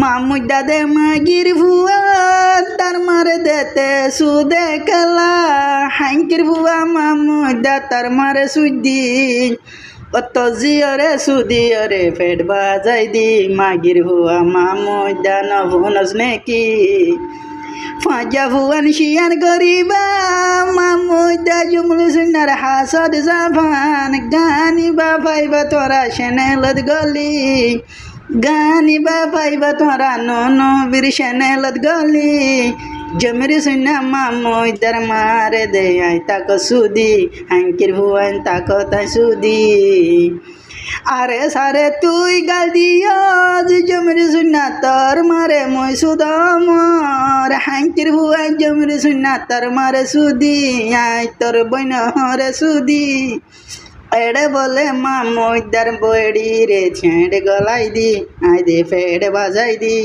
মামুদা দে মাগির ভুয়া তার মারে দেতে সুদে কালা হাঙ্কির ভুয়া মামুদা তার মারে সুদি কত জিয়রে সুদিয়রে পেট বাজাই দি মাগির ভুয়া মামুদা নভুনস নেকি ফাজা ভুয়ান শিয়ান গরিবা মামুদা জুমলু সুনার হাসদ জাভান গানিবা পাইবা তোরা সেনেলত গলি গানিবা পাইবা তোরা নো বীর সেনেলত গলি জমির সুনা মামুদার মারে দে আই তাক সুদি হাঙ্কির ভুয়ান তাক তাই সুদি আরে সারে তুই গাল দিও জমির সুনা তোর মারে মই সুদমর হাঙ্কির ভুয়ান জমির সুনা তোর মারে সুদি আই তোর বইন হরে সুদি এড়ে বলে মামুদার বড়ি রে ছেড়ে গলাই দি আই দে ফেড়ে বাজাই দি।